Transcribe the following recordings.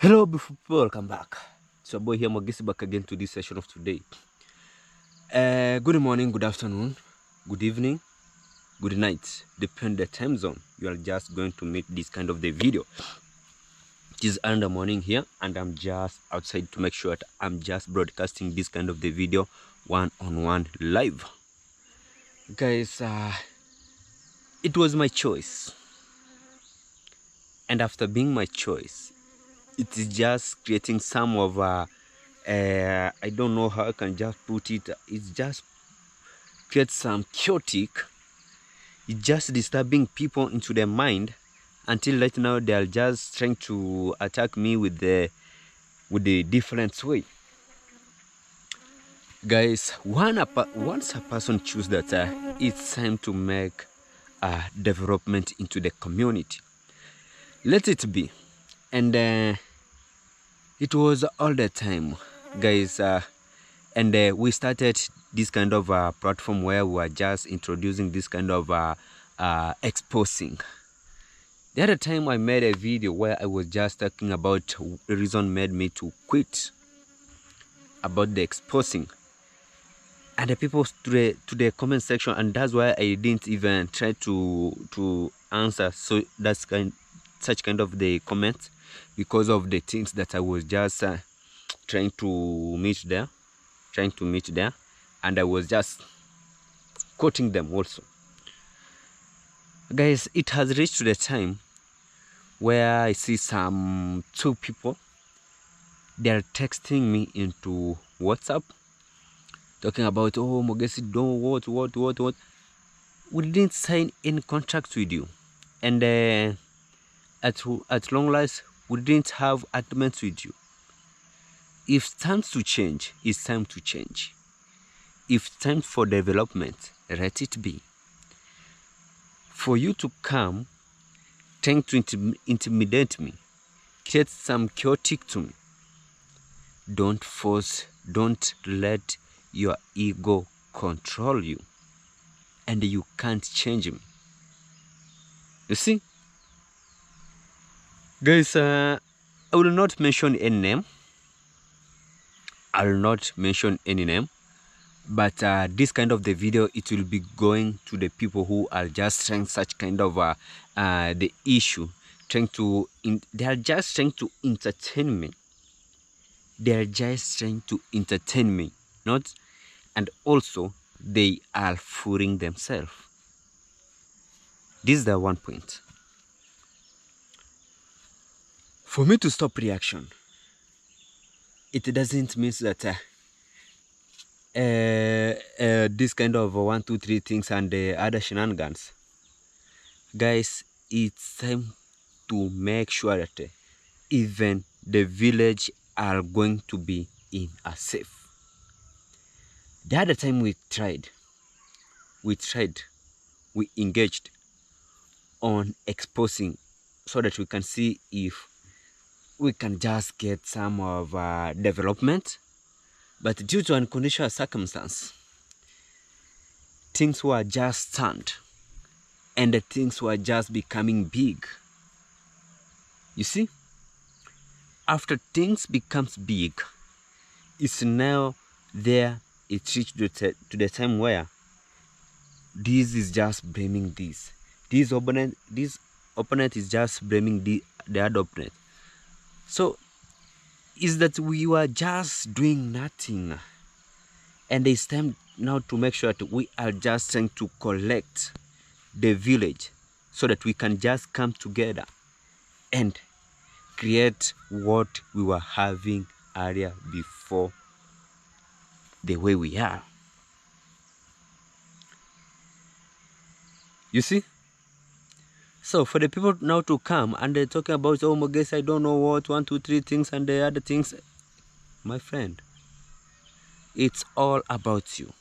Hello, beautiful people, welcome back. It's your boy here, Mogisi, back again to this session of today. Good morning, good afternoon, good evening, good night, depend the time zone. You are just going to meet this kind of the video. It is early morning here, and I'm just outside to make sure that I'm just broadcasting this kind of the video one-on-one live. Guys, it was my choice. And after being my choice, it is just creating some of I don't know how I can just put it. It's just creates some chaotic. It's just disturbing people into their mind until right now they are just trying to attack me with the different way. Guys, once a person chooses that it's time to make a development into the community, let it be. And it was all the time, guys. And we started this kind of platform where we are just introducing this kind of exposing. The other time I made a video where I was just talking about the reason made me to quit about the exposing, and the people to the comment section, and that's why I didn't even try to answer. So that's such kind of the comments, because of the things that I was just trying to meet there, and I was just quoting them also. Guys, it has reached to the time where I see some two people, they are texting me into WhatsApp talking about, oh Mogesi, don't what we didn't sign any contract with you, and at long last we didn't have agreements with you. If it's time to change, it's time to change. If it's time for development, let it be. For you to come trying to intimidate me, create some chaotic to me, don't force, don't let your ego control you, and you can't change me. You see, guys, I will not mention any name. I will not mention any name, but this kind of the video, it will be going to the people who are just trying such kind of the issue, they are just trying to entertain me. They are just trying to entertain me, not, and also they are fooling themselves. This is the one point. For me to stop reaction, it doesn't mean that this kind of 1, 2, 3 things and the other shenanigans. Guys, it's time to make sure that even the village are going to be in a safe. The other time we engaged on exposing so that we can see if we can just get some of development, but due to unconditional circumstance, things were just stunned, and the things were just becoming big. You see, after things becomes big, it's now there. It reached to the time where this is just blaming this. This opponent is just blaming the other opponent. So is that we were just doing nothing, and it's time now to make sure that we are just trying to collect the village so that we can just come together and create what we were having earlier before the way we are. You see? So for the people now to come and they're talking about, oh Mogesi, I don't know what, 1, 2, 3 things and the other things, my friend, it's all about you.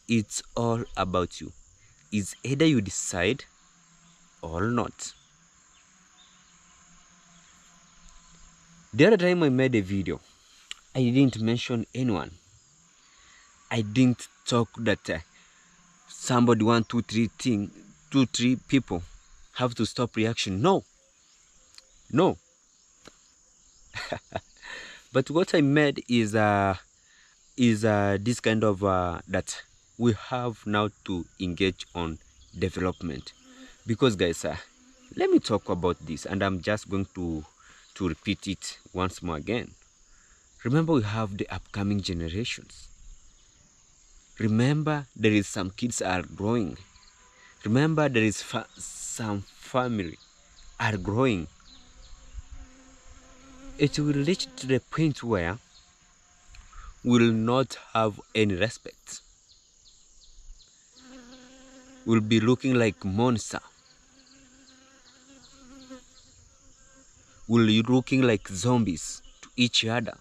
It's all about you. It's either you decide or not. The other time I made a video, I didn't mention anyone. I didn't talk that somebody 1, 2, 3 people have to stop reaction. No. But what I made is this kind of that we have now to engage on development, because guys, let me talk about this, and I'm just going to repeat it once more again. Remember, we have the upcoming generations. Remember, there is some kids are growing. Remember, there is some family are growing. It will reach to the point where will not have any respect. Will be looking like monster. Will be looking like zombies to each other.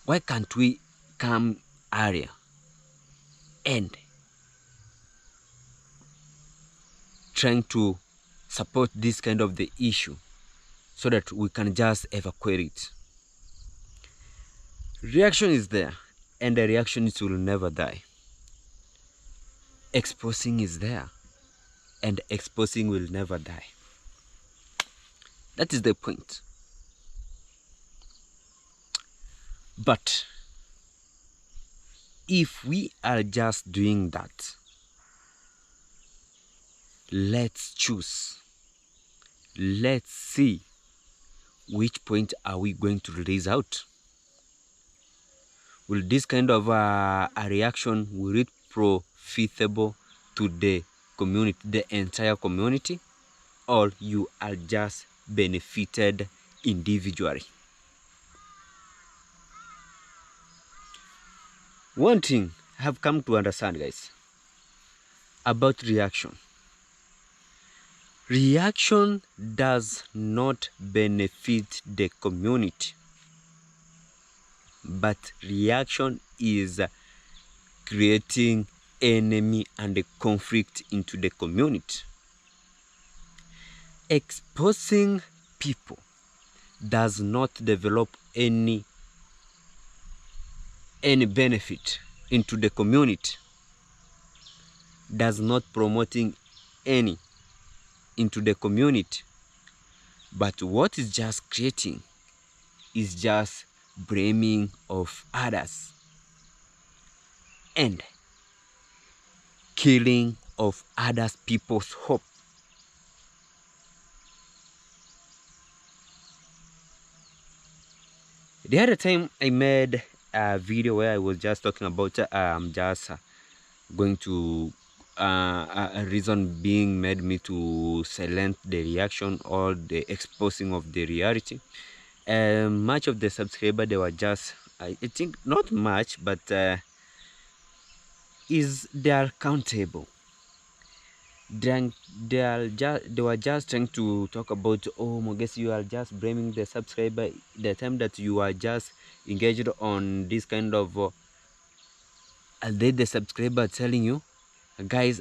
Why can't we come earlier and trying to support this kind of the issue so that we can just evacuate it? Reaction is there, and the reactions will never die. Exposing is there, and exposing will never die. That is the point. But if we are just doing that, let's choose. Let's see which point are we going to release out. Will this kind of a reaction, will it profitable to the community, the entire community, or you are just benefited individually? One thing I have come to understand, guys, about reaction. Reaction does not benefit the community, but reaction is creating enemy and conflict into the community. Exposing people does not develop any benefit into the community, does not promoting any into the community, but what is just creating is just blaming of others and killing of others people's hope. The other time I made a video where I was just talking about just going to a reason being made me to silence the reaction or the exposing of the reality. Much of the subscriber, they were just I think not much, but they are countable. They were just trying to talk about, oh Mogesi, you are just blaming the subscriber the time that you are just engaged on this kind of the subscriber telling you, guys,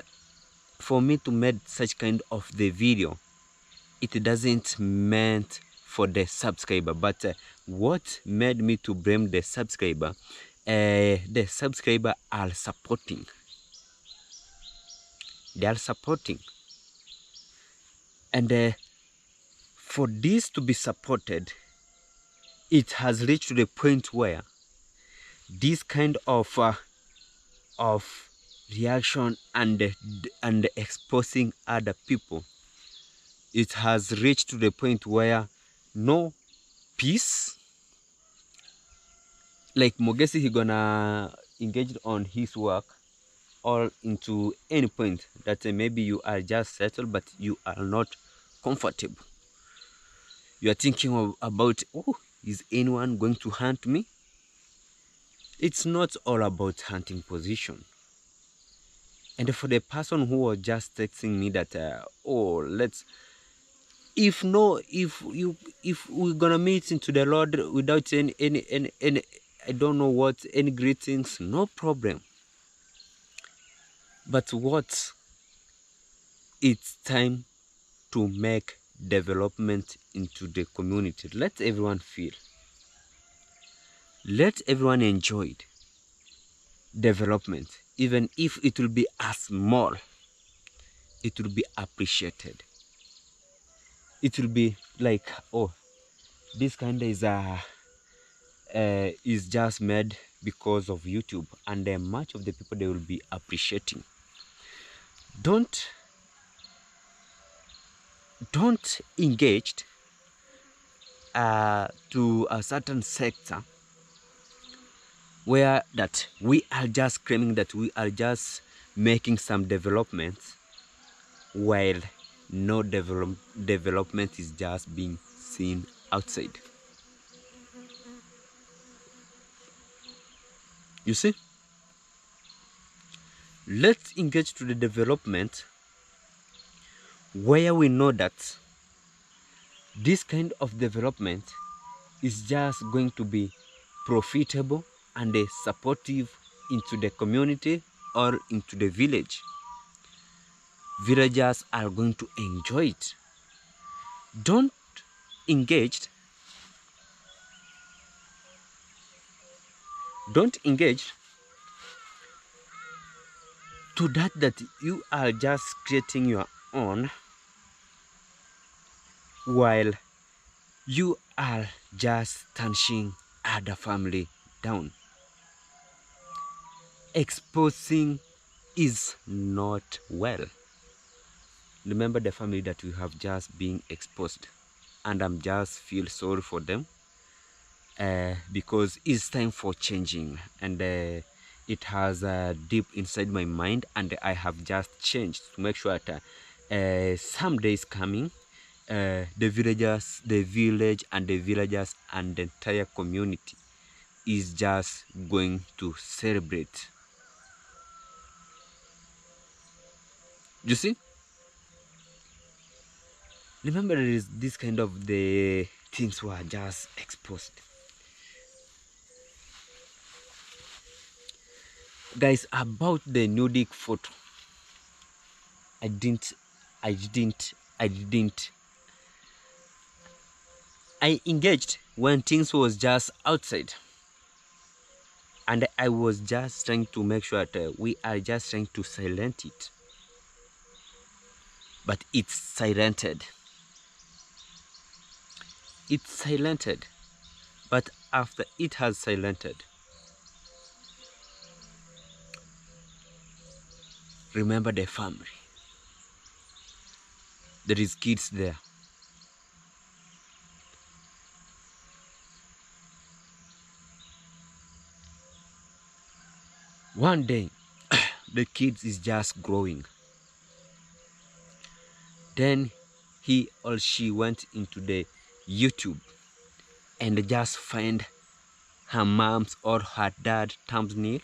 for me to make such kind of the video, it doesn't meant for the subscriber, but what made me to blame the subscriber are supporting. They are supporting, and for this to be supported, it has reached to the point where this kind of reaction and exposing other people, it has reached to the point where no peace. Like Mogesi, he gonna engage on his work or into any point that maybe you are just settled, but you are not comfortable. You are thinking about, oh, is anyone going to hunt me? It's not all about hunting position. And for the person who was just texting me that, oh, let's, if we're gonna meet into the Lord without any I don't know what, any greetings, no problem. But what? It's time to make development into the community. Let everyone feel. Let everyone enjoy it. Development, even if it will be as small, it will be appreciated. It will be like, oh, This kind is just made because of YouTube, and much of the people they will be appreciating. Don't engage to a certain sector where that we are just claiming that we are just making some developments while no development is just being seen outside. You see, let's engage to the development where we know that this kind of development is just going to be profitable and supportive into the community or into the village. Villagers are going to enjoy it. Don't engage don't engage to that you are just creating your own while you are just punching other family down. Exposing is not well. Remember the family that we have just been exposed, and I'm just feel sorry for them because it's time for changing, and it has deep inside my mind, and I have just changed to make sure that some days coming, the village and the villagers and the entire community is just going to celebrate. You see, remember there is this kind of the things were just exposed. Guys, about the nudic photo, I didn't I engaged when things was just outside, and I was just trying to make sure that we are just trying to silence it, but it's silenced. It's silenced, but after it has silenced, remember the family. There is kids there. One day, the kids is just growing. Then he or she went into the YouTube and just find her mom's or her dad thumbnail.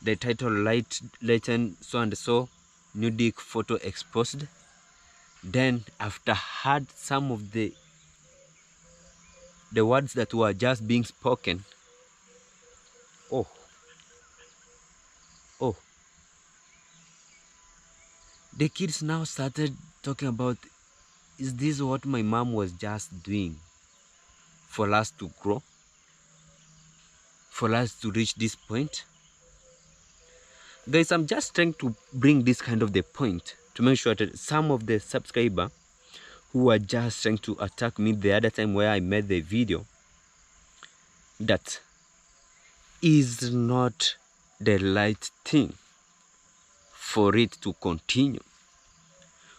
The title Leighton so and so nudic photo exposed. Then after heard some of the words that were just being spoken, oh, oh, the kids now started talking about, is this what my mom was just doing for us to grow, for us to reach this point? Guys, I'm just trying to bring this kind of the point to make sure that some of the subscriber who are just trying to attack me the other time where I made the video, that is not the right thing for it to continue,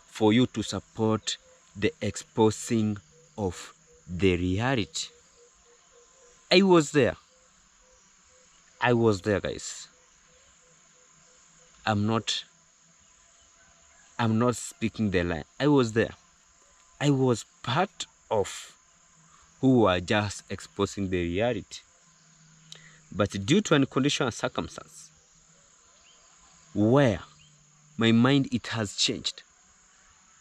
for you to support the exposing of the reality. I was there, guys. I'm not speaking the lie. I was there. I was part of who are just exposing the reality. But due to unconditional circumstance, where my mind it has changed,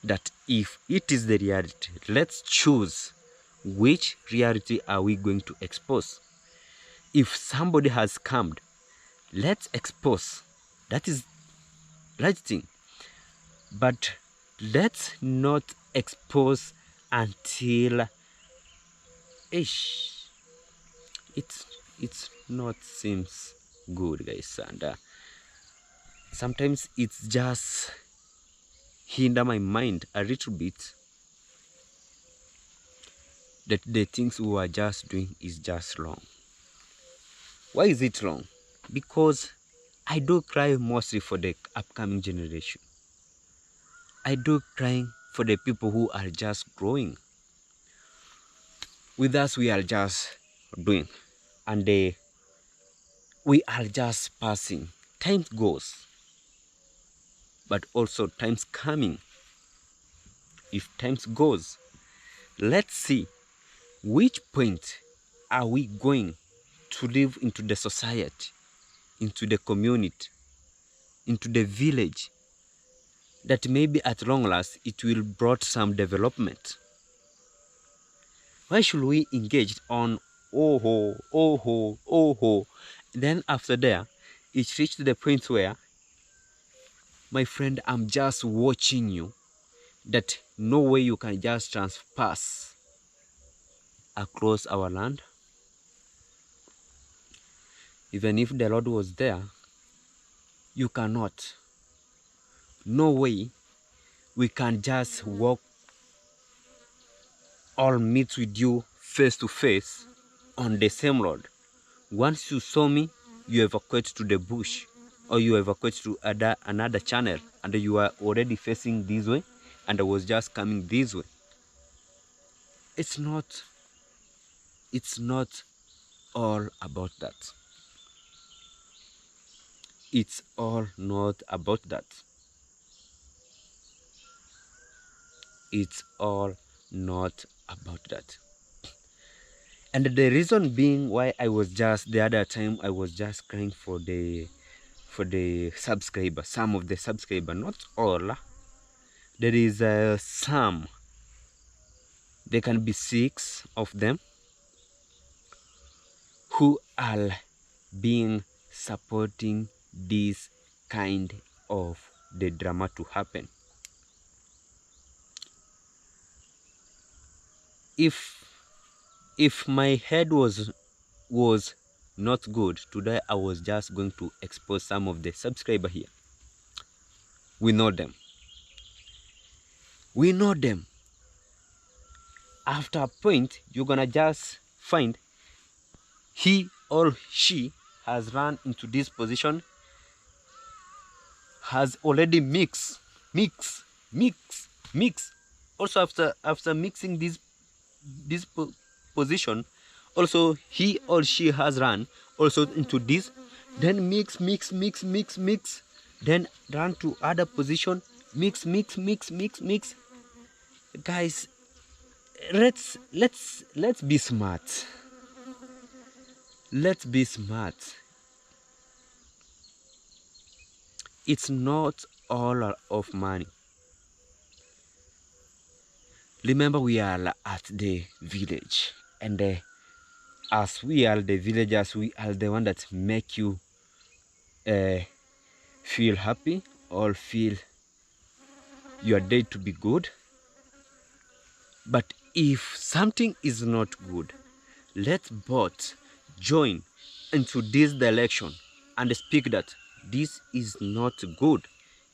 that if it is the reality, let's choose which reality are we going to expose. If somebody has scammed, let's expose. That is right thing. But let's not expose until it's not seems good, guys, and sometimes it's just hinder my mind a little bit. that the things we are just doing is just wrong. Why is it wrong? Because I do cry mostly for the upcoming generation. I do cry for the people who are just growing. With us, we are just doing, and we are just passing. Time goes, but also time's coming. If time goes, let's see which point are we going to live into the society, into the community, into the village, that maybe at long last it will brought some development. Why should we engage on oh ho, oh ho, oh ho? Then after there, it reached the point where, my friend, I'm just watching you, that no way you can just transpass across our land. Even if the Lord was there, you cannot. No way we can just walk or meet with you face to face on the same road. Once you saw me, you evacuate to the bush, or you evacuate to another channel, and you are already facing this way, and I was just coming this way. It's not all about that. It's all not about that. It's all not about that. And the reason being why I was just the other time I was just crying for the subscriber, some of the subscriber, not all. There is some. There can be 6 of them who are being supporting this kind of the drama to happen. If my head was not good today, I was just going to expose some of the subscriber here. We know them. After a point, you're gonna just find he or she has run into this position, has already mix. Also after mixing this position, also he or she has run also into this, then mix, then run to other position, mix. Guys, let's be smart. Let's be smart. It's not all of money. Remember, we are at the village, and as we are the villagers, we are the one that make you feel happy or feel your day to be good. But if something is not good, let's both join into this direction and speak that this is not good.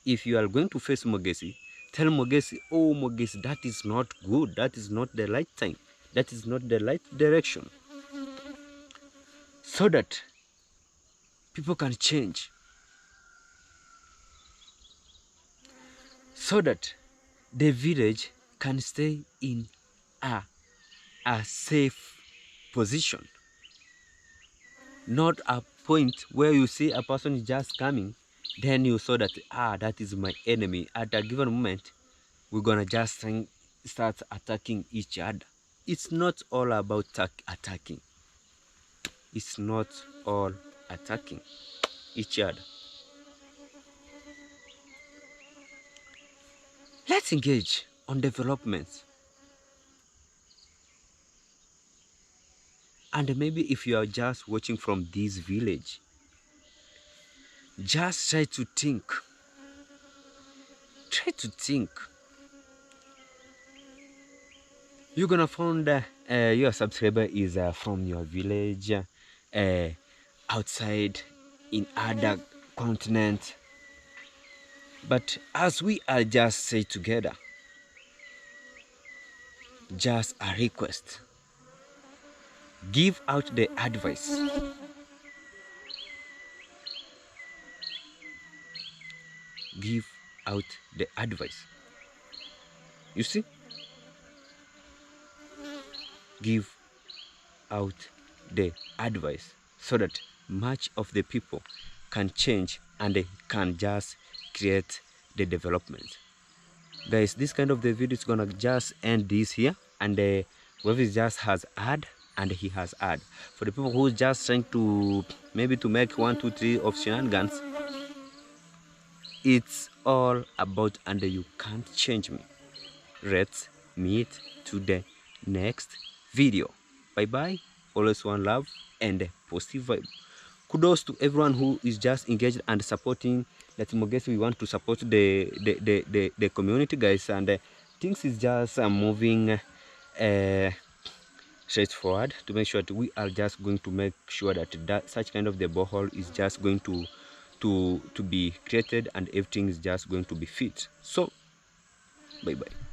If you are going to face Mogesi, tell Mogesi, oh Mogesi, that is not good. That is not the right thing. That is not the right direction. So that people can change. So that the village can stay in a safe position. Not a point where you see a person is just coming, then you saw that, that is my enemy. At a given moment, we're gonna just start attacking each other. It's not all about attacking. It's not all attacking each other. Let's engage on development. And maybe if you are just watching from this village, just try to think. You're gonna find your subscriber is from your village, outside in other continent. But as we are just say together, just a request, give out the advice. Give out the advice. You see? Give out the advice so that much of the people can change and they can just create the development. Guys, this kind of the video is gonna just end this here, and whoever just has had and he has had. For the people who just trying to maybe to make 1 2 3 of shenanigans, it's all about and you can't change me. Let's meet to the next video. Bye bye. Always one love and positive vibe. Kudos to everyone who is just engaged and supporting. Let's guess we want to support the community, guys, and things is just moving straightforward to make sure that we are just going to make sure that such kind of the borehole is just going to be created and everything is just going to be fit. So bye bye.